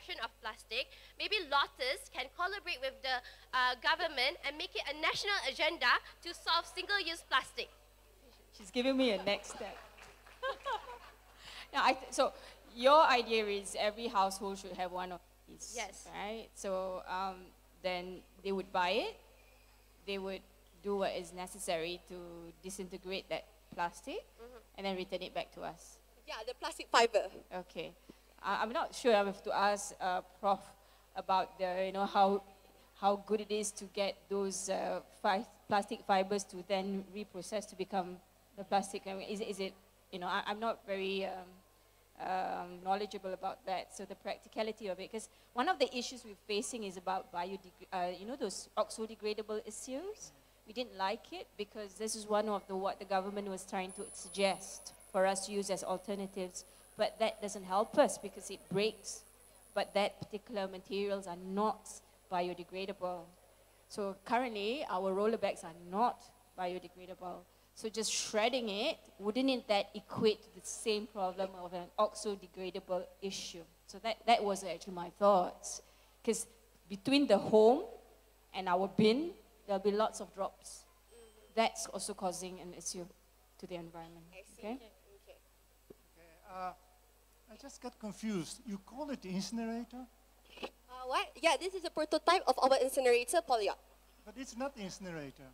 reduction of plastic, maybe Lotus can collaborate with the government and make it a national agenda to solve single-use plastic. She's giving me a next step. Now, so your idea is every household should have one of these, yes, right? So then they would buy it, they would do what is necessary to disintegrate that plastic, and then return it back to us. Yeah, the plastic fiber. Okay, I'm not sure. I have to ask Prof about the, how good it is to get those plastic fibers to then reprocess to become the plastic. I mean, is it, I'm not very knowledgeable about that. So the practicality of it, because one of the issues we're facing is about those oxo-degradable issues. We didn't like it because this is one of what the government was trying to suggest for us to use as alternatives, but that doesn't help us because it breaks. But that particular materials are not biodegradable. So currently, our roller bags are not biodegradable. So just shredding it, wouldn't that equate to the same problem of an oxo-degradable issue? So that was actually my thoughts. Because between the home and our bin, there'll be lots of drops. That's also causing an issue to the environment. I see. Okay? I just got confused. You call it incinerator? What? Yeah, this is a prototype of our incinerator, Polya. But it's not incinerator.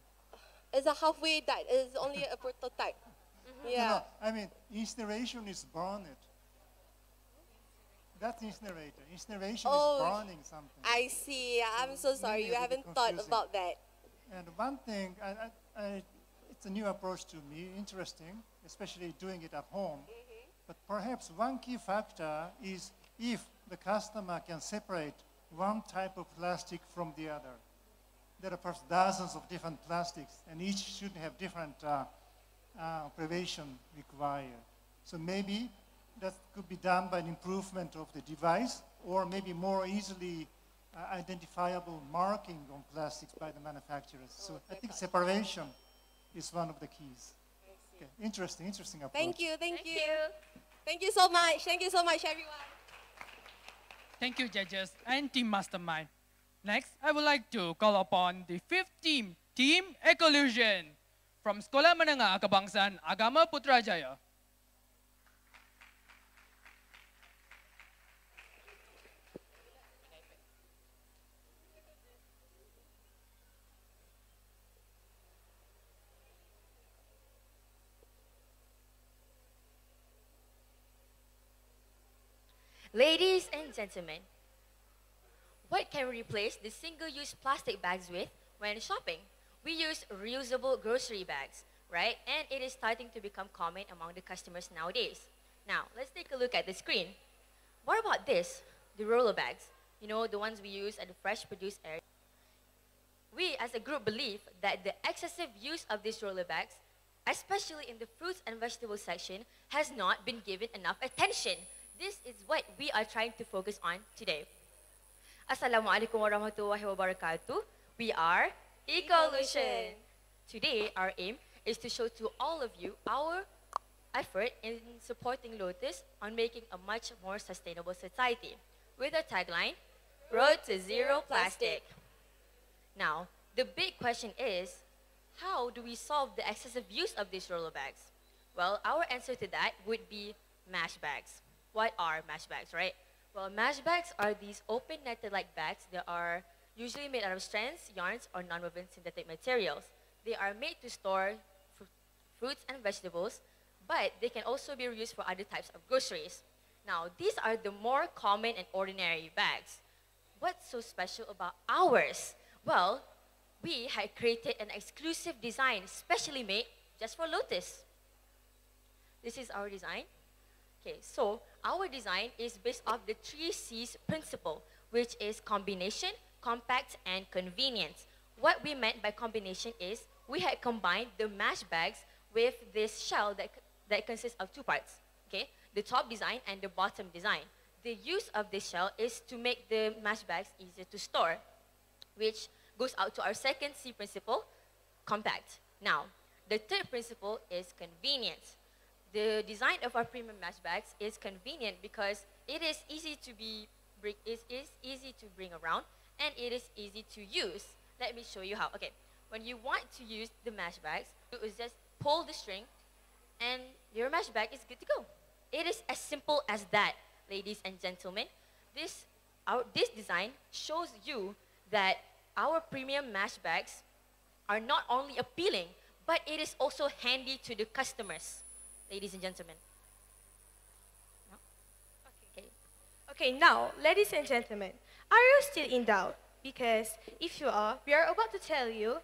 It's a halfway done. It's only a prototype. Yeah. No, I mean, incineration is burn it. That's incinerator. Incineration is burning something. I see. I'm so sorry. You haven't thought about that. And one thing, it's a new approach to me, interesting, especially doing it at home. But perhaps one key factor is if the customer can separate one type of plastic from the other. There are perhaps dozens of different plastics, and each should have different preparation required. So maybe that could be done by an improvement of the device, or maybe more easily identifiable marking on plastics by the manufacturers. So I think separation is one of the keys. Okay. Interesting approach. Thank you. Thank you so much. Thank you so much, everyone. Thank you, judges and team mastermind. Next, I would like to call upon the fifth team, Team Ecolution, from Sekolah Menengah Kebangsaan Agama Putrajaya. Ladies and gentlemen, what can we replace the single-use plastic bags with when shopping? We use reusable grocery bags, right? And it is starting to become common among the customers nowadays. Now, let's take a look at the screen. What about this? The roller bags. The ones we use at the fresh produce area. We as a group believe that the excessive use of these roller bags, especially in the fruits and vegetables section, has not been given enough attention. This is what we are trying to focus on today. Assalamualaikum warahmatullahi wabarakatuh. We are Ecolution. Today, our aim is to show to all of you our effort in supporting Lotus on making a much more sustainable society with our tagline, Road to Zero Plastic. Now, the big question is, how do we solve the excessive use of these roller bags? Well, our answer to that would be mesh bags. What are mesh bags, right? Well, mesh bags are these open netted-like bags that are usually made out of strands, yarns, or non-woven synthetic materials. They are made to store fruits and vegetables, but they can also be reused for other types of groceries. Now, these are the more common and ordinary bags. What's so special about ours? Well, we had created an exclusive design specially made just for Lotus. This is our design. Okay, so our design is based off the 3 C's principle, which is combination, compact, and convenience. What we meant by combination is we had combined the mesh bags with this shell that consists of 2 parts, okay? The top design and the bottom design. The use of this shell is to make the mesh bags easier to store, which goes out to our second C principle, compact. Now, the third principle is convenience. The design of our premium mesh bags is convenient because it is easy to be is easy to bring around, and it is easy to use. Let me show you how. Okay, when you want to use the mesh bags, you just pull the string, and your mesh bag is good to go. It is as simple as that, ladies and gentlemen. This design shows you that our premium mesh bags are not only appealing, but it is also handy to the customers, ladies and gentlemen. Okay. Okay, now, ladies and gentlemen, are you still in doubt? Because if you are, we are about to tell you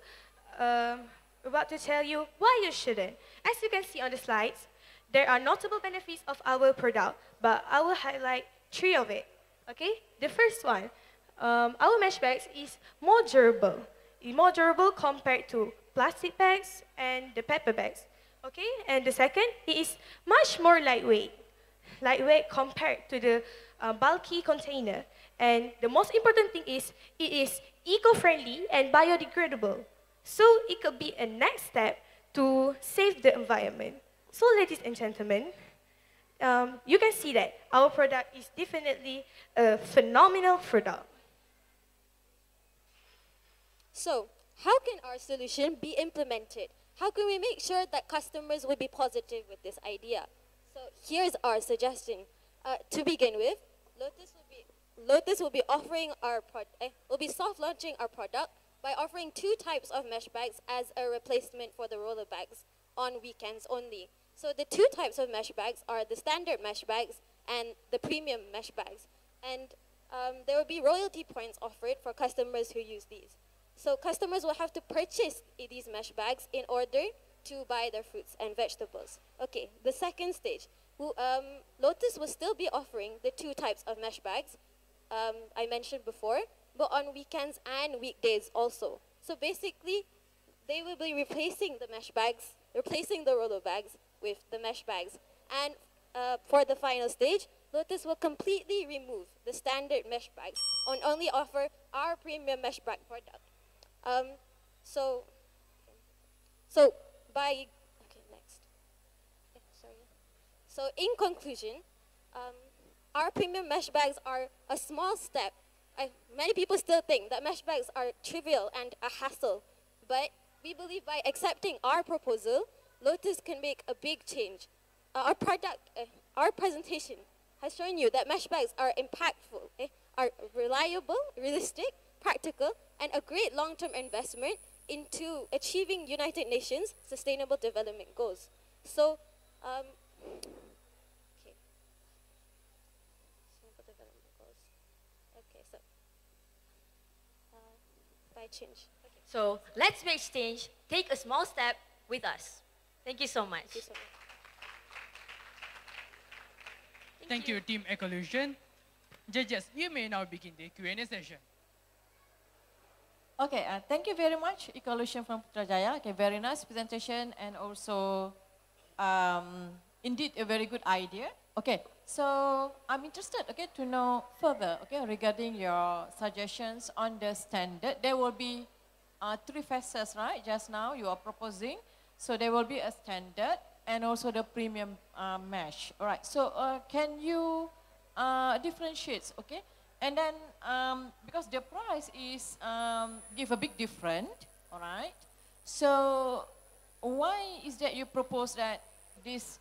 why you shouldn't. As you can see on the slides, there are notable benefits of our product, but I will highlight 3 of it. Okay, the first one, our mesh bags is more durable compared to plastic bags and the paper bags. Okay, and the second, it is much more lightweight compared to the bulky container. And the most important thing is, it is eco-friendly and biodegradable. So it could be a next step to save the environment. So ladies and gentlemen, you can see that our product is definitely a phenomenal product. So, how can our solution be implemented? How can we make sure that customers will be positive with this idea? So, here's our suggestion. To begin with, Lotus will be offering will be soft launching our product by offering 2 types of mesh bags as a replacement for the roller bags on weekends only. So the 2 types of mesh bags are the standard mesh bags and the premium mesh bags. And there will be royalty points offered for customers who use these. So customers will have to purchase these mesh bags in order to buy their fruits and vegetables. Okay, the second stage. Lotus will still be offering the 2 types of mesh bags I mentioned before, but on weekends and weekdays also. So basically, they will be replacing the mesh bags, replacing the roller bags with the mesh bags. And for the final stage, Lotus will completely remove the standard mesh bags and only offer our premium mesh bag product. So in conclusion, our premium mesh bags are a small step. Many people still think that mesh bags are trivial and a hassle, but we believe by accepting our proposal, Lotus can make a big change. Our presentation has shown you that mesh bags are impactful, are reliable, realistic, practical, and a great long-term investment into achieving United Nations Sustainable Development Goals. So, Sustainable Development Goals. Okay, so, by change. Okay. So let's make change, take a small step with us. Thank you so much. Thank you so much. Thank you, Team Ecolution. Judges, you may now begin the Q&A session. Okay, thank you very much, Ecolution from Putrajaya. Okay, very nice presentation and also indeed a very good idea. Okay, so I'm interested, okay, to know further, okay, regarding your suggestions on the standard. There will be 3 phases, right? Just now you are proposing. So there will be a standard and also the premium mesh. All right. So can you differentiate? Okay. And then because the price is give a big difference. All right. So why is that you propose that this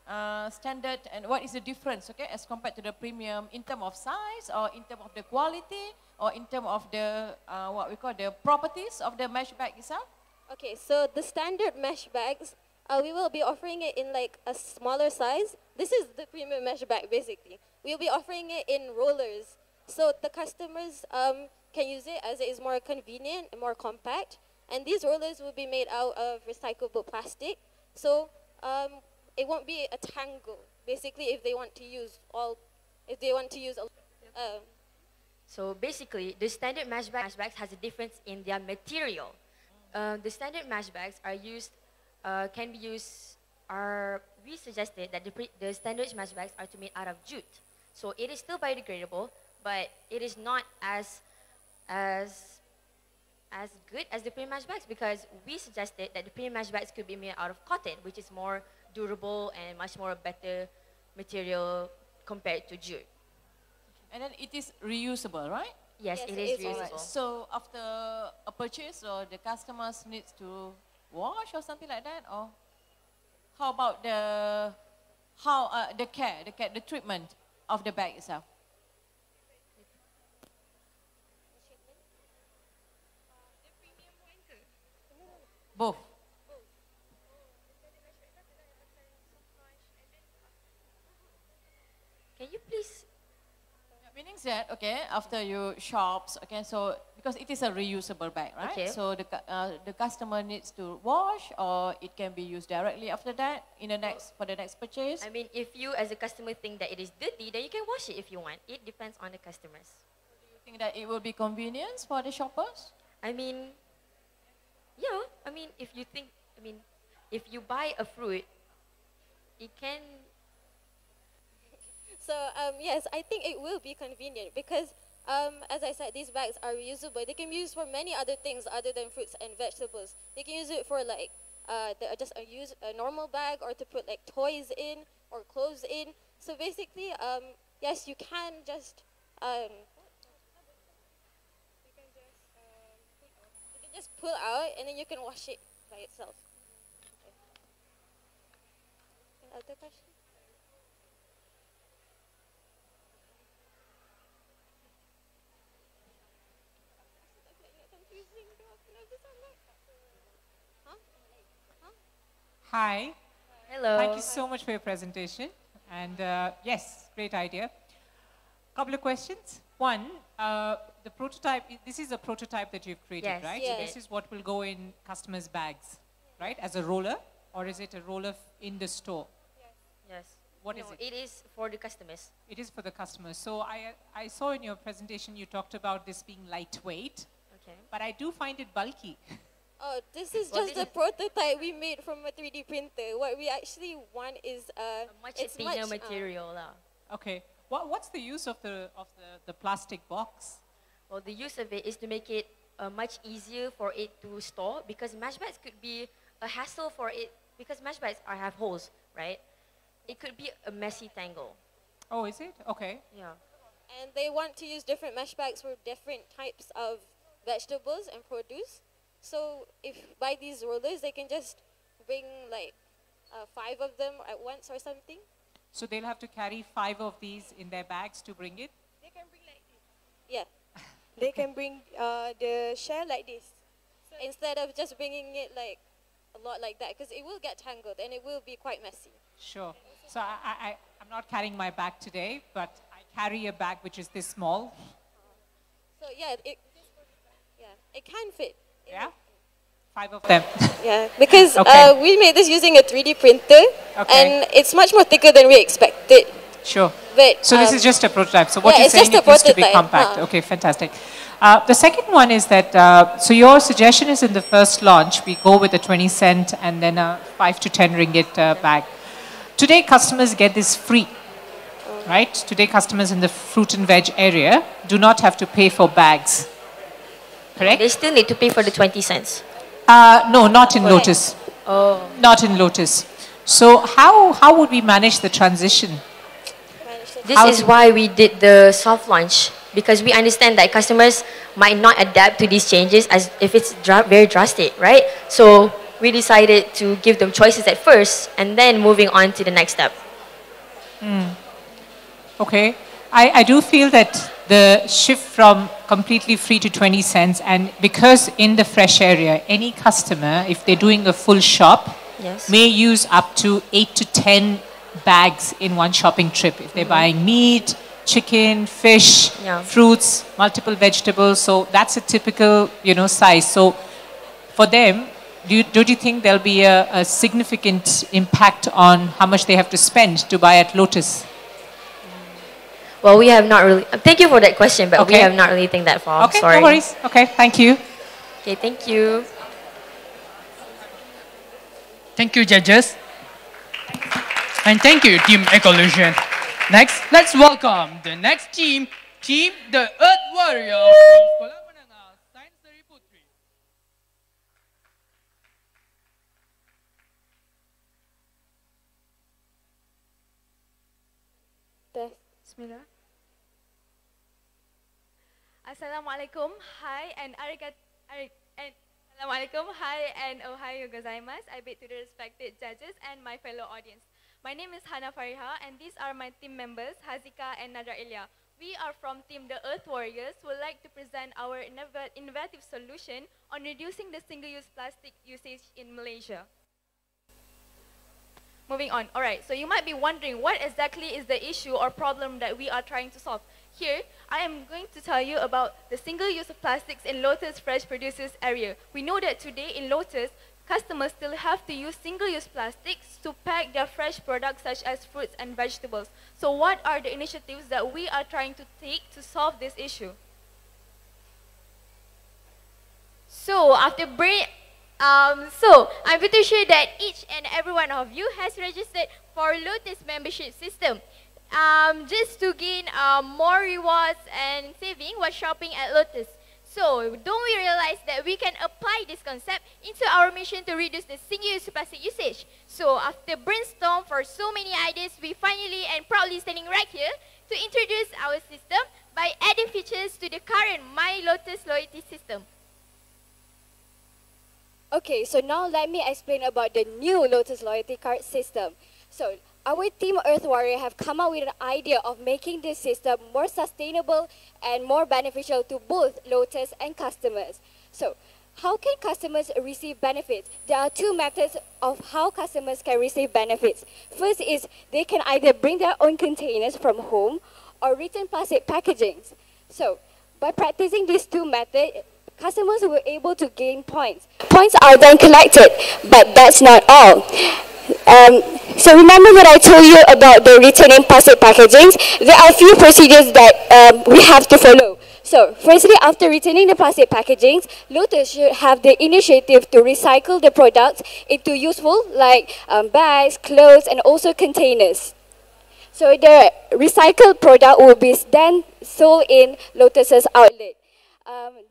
standard, and what is the difference? Okay, as compared to the premium in terms of size or in terms of the quality or in terms of the what we call the properties of the mesh bag itself? Okay, so the standard mesh bags, we will be offering it in like a smaller size. This is the premium mesh bag basically. We'll be offering it in rollers. So the customers can use it as it is more convenient and more compact. And these rollers will be made out of recyclable plastic. So it won't be a tangle. Basically, if they want to use So basically, the standard mesh bags has a difference in their material. The standard mesh bags are used, we suggested that the standard mesh bags are to be made out of jute. So it is still biodegradable, but it is not as good as the premium mesh bags, because we suggested that the premium mesh bags could be made out of cotton, which is more durable and much more better material compared to jute. And then it is reusable, right? Yes, Yes, it it is is reusable. reusable. So after a purchase, or the customers needs to wash or something like that, or how about the care, the treatment of the bag itself? Both. Can you please? Meaning that, okay, after you shops, okay, so because it is a reusable bag, right? Okay. So the customer needs to wash, or it can be used directly after that for the next purchase. I mean, if you as a customer think that it is dirty, then you can wash it if you want. It depends on the customers. Do you think that it will be convenience for the shoppers? I mean, yeah. I mean, if you buy a fruit, it can. So yes, I think it will be convenient because as I said, these bags are reusable. They can be used for many other things other than fruits and vegetables. They can use it for like just a normal bag, or to put like toys in or clothes in. So basically, yes, you can just pull out, and then you can wash it by itself. Okay. Other question? Hi. Hello. Thank you so much for your presentation. And yes, great idea. Couple of questions. One, the prototype, this is a prototype that you've created, Yes, right? yes. So this is what will go in customers' bags, right? As a roller, or is it a roller in the store? Yes. What is No, it? It is for the customers. It is for the customers. So I saw in your presentation you talked about this being lightweight, Okay. but I do find it bulky. Oh, this is Well, just this the prototype we made from a 3D printer. What we actually want is A much it's thinner much, material lah. Okay. What's the use of the plastic box? Well, the use of it is to make it much easier for it to store, because mesh bags could be a hassle for it, because mesh bags have holes, right? It could be a messy tangle. Oh, is it? Okay. Yeah. And they want to use different mesh bags for different types of vegetables and produce. So if by these rollers, they can just bring like 5 of them at once or something. So they'll have to carry 5 of these in their bags to bring it? They can bring like this. Yeah. They can bring the shell like this. Instead of just bringing it like a lot like that, because it will get tangled and it will be quite messy. Sure. So I'm not carrying my bag today, but I carry a bag which is this small. So yeah, it can fit. Yeah? 5 of them. Yeah, because Okay. we made this using a 3D printer, Okay. and it's much more thicker than we expected. Sure. But So this is just a prototype. So what yeah, you're it's saying, just it a needs to be prototype, compact. huh. Okay, fantastic. The second one is that, so your suggestion is in the first launch, we go with a 20 cent and then a 5 to 10 ringgit bag. Today, customers get this free, right? Today, customers in the fruit and veg area do not have to pay for bags, correct? They still need to pay for the 20 cents. No, not in Lotus. Oh. Not in Lotus. So how would we manage the transition? This is why we did the soft launch, because we understand that customers might not adapt to these changes as if it's very drastic, right? So we decided to give them choices at first and then moving on to the next step. Okay. I do feel that the shift from completely free to 20 cents, and because in the fresh area, any customer, if they're doing a full shop, Yes. may use up to 8 to 10 bags in one shopping trip. If they're buying meat, chicken, fish, Yeah. fruits, multiple vegetables, so that's a typical, size. So for them, don't you think there'll be a significant impact on how much they have to spend to buy at Lotus? Well, we have not really. Thank you for that question, but we Okay. have not really think that far. Okay, Sorry. no worries. Okay, thank you. Okay, thank you. Thank you, judges. And thank you, Team Ecolution. Next, let's welcome the next team, the Earth Warrior from Sekolah Menengah Sains Seri Putri. Bismillah. Assalamualaikum, hi, and Assalamualaikum, hi, and ohayo gozaimasu. I bid to the respected judges and my fellow audience. My name is Hana Fariha, and these are my team members, Hazika and Nadra Ilya. We are from Team The Earth Warriors who would like to present our innovative solution on reducing the single-use plastic usage in Malaysia. Moving on. Alright, so you might be wondering what exactly is the issue or problem that we are trying to solve. Here, I am going to tell you about the single use of plastics in Lotus Fresh Producers area. We know that today in Lotus, customers still have to use single-use plastics to pack their fresh products such as fruits and vegetables. So what are the initiatives that we are trying to take to solve this issue? So I'm pretty sure that each and every one of you has registered for Lotus membership system. Just to gain more rewards and saving while shopping at Lotus. So, don't we realize that we can apply this concept into our mission to reduce the single-use plastic usage? So, after brainstorm for so many ideas, we finally and proudly standing right here to introduce our system by adding features to the current My Lotus loyalty system. Okay, so now let me explain about the new Lotus loyalty card system. So, our Team Earth Warrior have come up with an idea of making this system more sustainable and more beneficial to both Lotus and customers. So, how can customers receive benefits? There are two methods of how customers can receive benefits. First is they can either bring their own containers from home or return plastic packagings. So, by practicing these two methods, customers were able to gain points. Points are then collected, but that's not all. So remember that I told you about the returning plastic packagings. There are a few procedures that we have to follow. So firstly, after returning the plastic packagings, Lotus should have the initiative to recycle the products into useful like bags, clothes, and also containers. So the recycled product will be then sold in Lotus's outlet.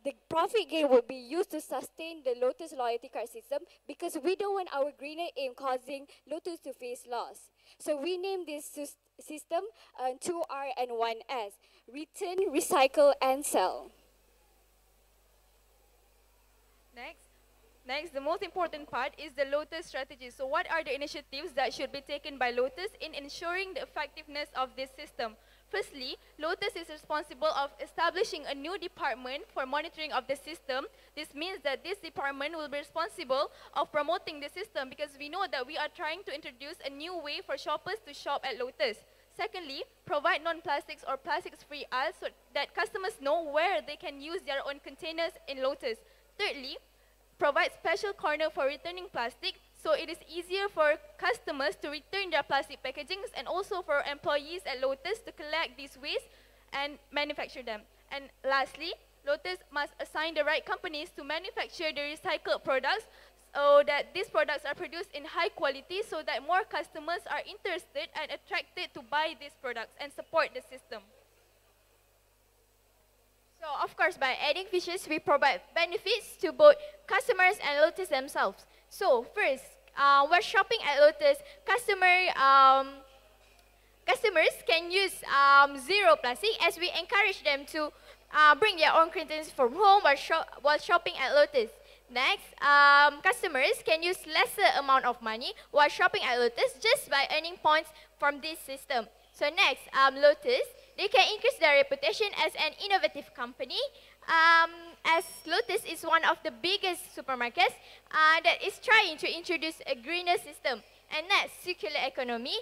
The profit gain will be used to sustain the Lotus loyalty card system because we don't want our greener aim causing Lotus to face loss. So we named this system 2R and 1S, return, recycle, and sell. Next, the most important part is the Lotus strategy. So what are the initiatives that should be taken by Lotus in ensuring the effectiveness of this system? Firstly, Lotus is responsible of establishing a new department for monitoring of the system. This means that this department will be responsible of promoting the system because we know that we are trying to introduce a new way for shoppers to shop at Lotus. Secondly, provide non-plastics or plastics-free aisles so that customers know where they can use their own containers in Lotus. Thirdly, provide special corner for returning plastic so it is easier for customers to return their plastic packagings and also for employees at Lotus to collect these waste and manufacture them. And lastly, Lotus must assign the right companies to manufacture the recycled products so that these products are produced in high quality so that more customers are interested and attracted to buy these products and support the system. So, of course, by adding features, we provide benefits to both customers and Lotus themselves. So, first, when shopping at Lotus, customers can use zero plastic as we encourage them to bring their own containers from home while shopping at Lotus. Next, customers can use lesser amount of money while shopping at Lotus just by earning points from this system. So next, Lotus, they can increase their reputation as an innovative company. As Lotus is one of the biggest supermarkets that is trying to introduce a greener system. And next, circular economy.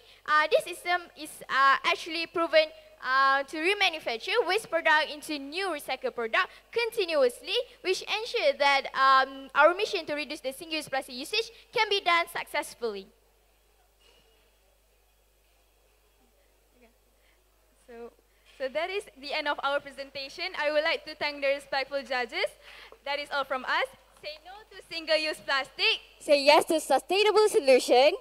This system is actually proven to remanufacture waste product into new recycled product continuously, which ensure that our mission to reduce the single-use plastic usage can be done successfully. So that is the end of our presentation. I would like to thank the respectful judges. That is all from us. Say no to single-use plastic. Say yes to sustainable solution.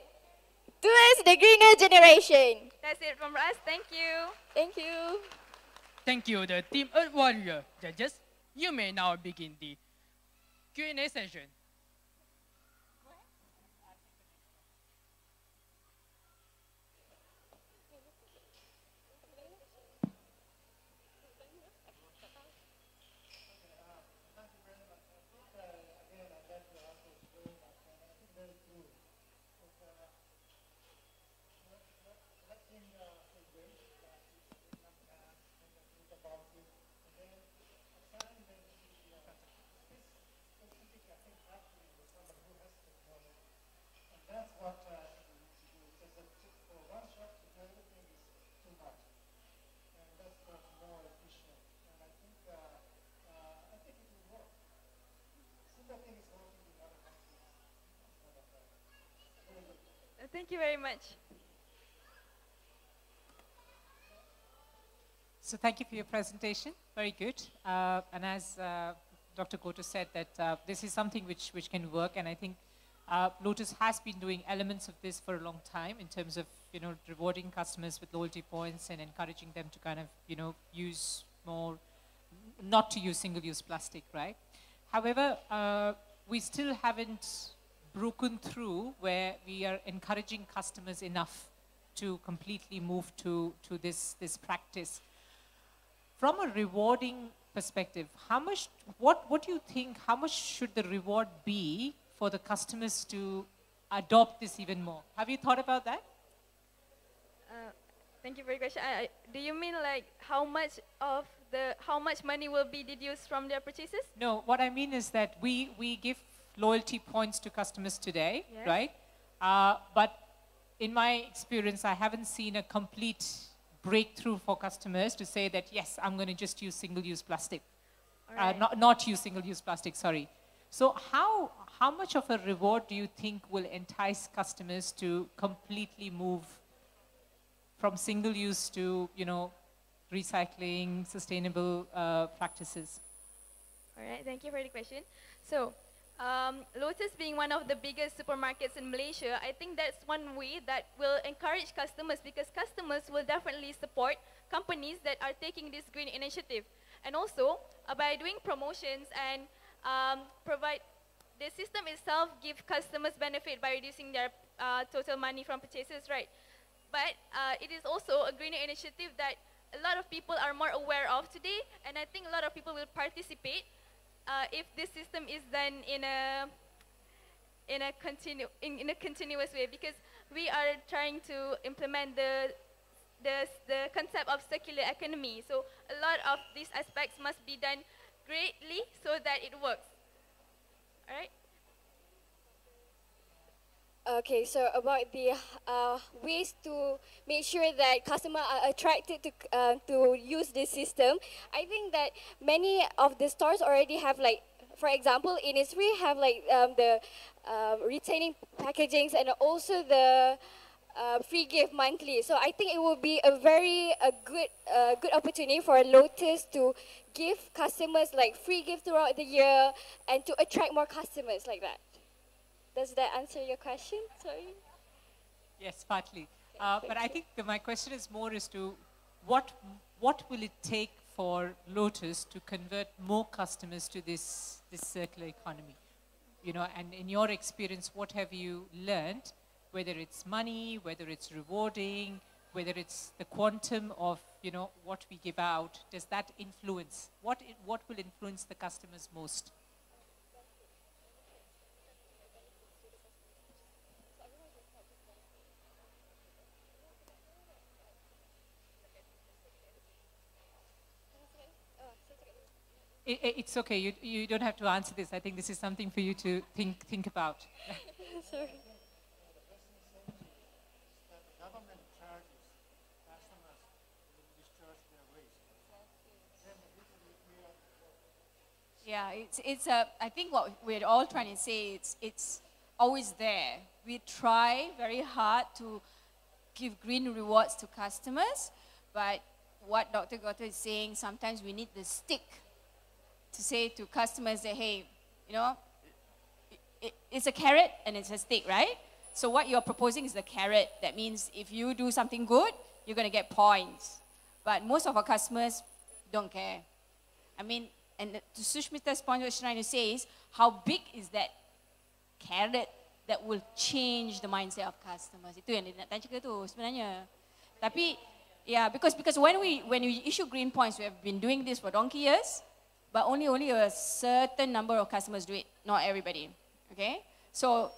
Towards the greener generation. That's it from us. Thank you. Thank you. Thank you, the Team Earth Warrior judges. You may now begin the Q&A session. Thank you very much. So thank you for your presentation. Very good. And as Dr. Goto said, that this is something which can work, and I think Lotus has been doing elements of this for a long time in terms of rewarding customers with loyalty points and encouraging them to kind of use more, not to use single-use plastic, right? However, we still haven't broken through where we are encouraging customers enough to completely move to this practice. From a rewarding perspective, what do you think, how much should the reward be for the customers to adopt this even more? Have you thought about that? Thank you for your question. Do you mean like how much money will be deduced from their purchases? No, what I mean is that we give loyalty points to customers today, yes, right? But in my experience, I haven't seen a complete breakthrough for customers to say that, yes, I'm going to just use single-use plastic. Right. Not use single-use plastic, sorry. So how much of a reward do you think will entice customers to completely move from single-use to, recycling, sustainable practices? All right, thank you for the question. So, Lotus being one of the biggest supermarkets in Malaysia, I think that's one way that will encourage customers, because customers will definitely support companies that are taking this green initiative. And also, by doing promotions and provide, the system itself give customers benefit by reducing their total money from purchases, right? But it is also a greener initiative that a lot of people are more aware of today, and I think a lot of people will participate if this system is done in a continuous way, because we are trying to implement the concept of circular economy. So a lot of these aspects must be done greatly so that it works. All right. Okay, so about the ways to make sure that customers are attracted to use this system, I think that many of the stores already have, like, for example, Innisfree have like the retaining packagings and also the free gift monthly. So I think it will be a good opportunity for Lotus to give customers like free gift throughout the year and to attract more customers like that. Does that answer your question? Sorry. Yes, partly. But I think my question is more as to what will it take for Lotus to convert more customers to this circular economy? And in your experience, what have you learned? Whether it's money, whether it's rewarding, whether it's the quantum of what we give out, does that influence? What will influence the customers most? It's okay. You don't have to answer this. I think this is something for you to think about. Sorry. Government charges customers to discharge their waste. Yeah, I think what we're all trying to say, it's always there. We try very hard to give green rewards to customers, but what Dr. Goto is saying, sometimes we need the stick to say to customers that, hey, it's a carrot and it's a stick, right? So what you're proposing is the carrot. That means if you do something good, you're going to get points. But most of our customers don't care. I mean, and to Sushmita's point, what she's trying to say is, how big is that carrot that will change the mindset of customers? Itu yang dia nak tanya tu sebenarnya. Tapi, yeah, because when we issue green points, we have been doing this for donkey years, but only a certain number of customers do it, not everybody, okay? So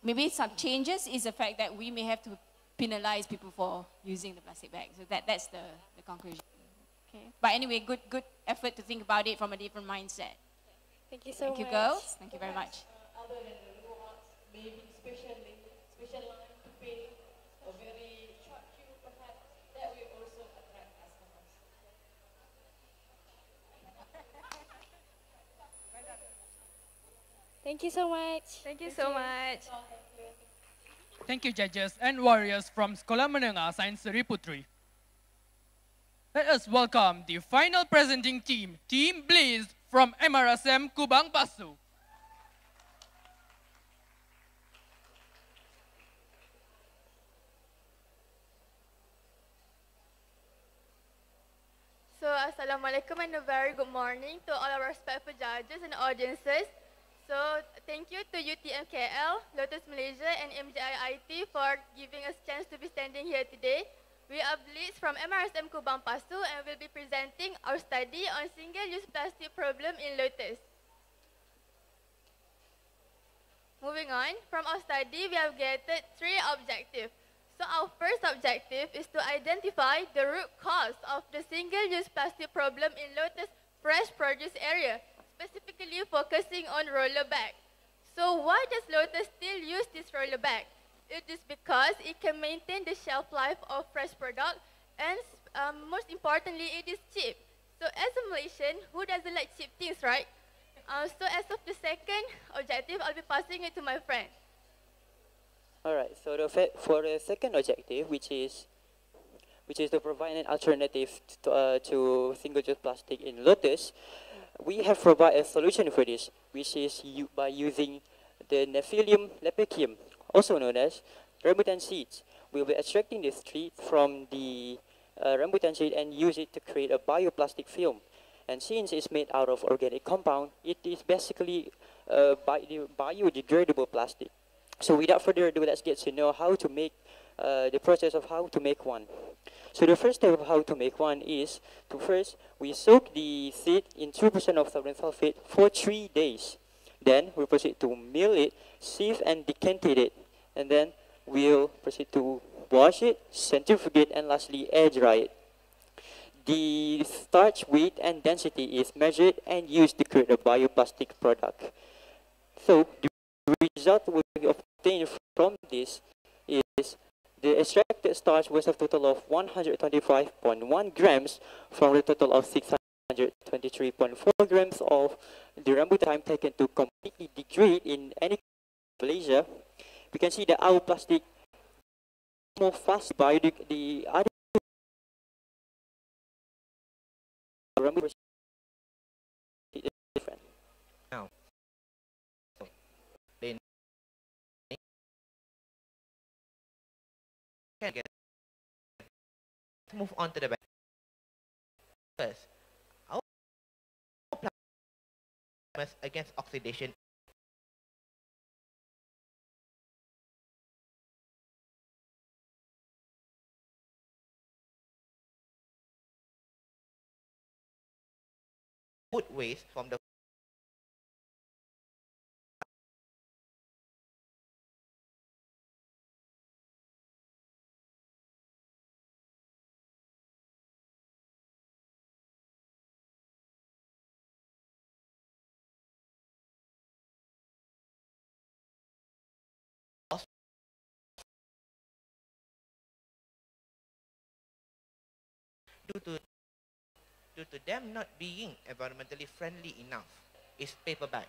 maybe some changes is the fact that we may have to penalize people for using the plastic bag. So that's the conclusion. Okay. But anyway, good effort to think about it from a different mindset. Thank you so much. Thank you, girls. Thank you very much. Other than the rewards, maybe special line to pay, a very short queue perhaps, that will also attract customers. Thank you so much. Thank you so much. Thank you, judges and warriors from Sekolah Menengah Sains Seri Puteri. Let us welcome the final presenting team, Team Blaze from MRSM Kubang Pasu. So, Assalamualaikum and a very good morning to all our respectful judges and audiences. So, thank you to UTM-KL, Lotus Malaysia and MJIIT for giving us chance to be standing here today. We are Blitz from MRSM Kubang Pasu and will be presenting our study on single-use plastic problem in Lotus. Moving on, from our study, we have gathered 3 objectives. So our first objective is to identify the root cause of the single-use plastic problem in Lotus fresh produce area, specifically focusing on roller bag. So why does Lotus still use this roller bag? It is because it can maintain the shelf life of fresh product and most importantly, it is cheap. So as a Malaysian, who doesn't like cheap things, right? So as of the second objective, I'll be passing it to my friend. Alright, so for the second objective, which is to provide an alternative to single-use plastic in Lotus, we have provided a solution for this, which is by using the Nephilium lepicium, also known as rambutan seeds. We'll be extracting this seed from the rambutan seed and use it to create a bioplastic film. And since it's made out of organic compound, it is basically biodegradable plastic. So without further ado, let's get to know how to make the process of how to make one. So the first step of how to make one is to first, we soak the seed in 2% of sodium sulfate for 3 days. Then we proceed to mill it, sieve and decantate it. And then we'll proceed to wash it, centrifugate, and lastly air dry it. The starch weight and density is measured and used to create a bioplastic product. So the result we obtained from this is the extracted starch was a total of 125.1 grams from the total of 623.4 grams of the rambutan time taken to completely degrade in any Malaysia. We can see that our plastic more fast by the other rambutan is different. Now, then can get move on to the back. First, our plasma against oxidation food waste from the due to them not being environmentally friendly enough is paper bag.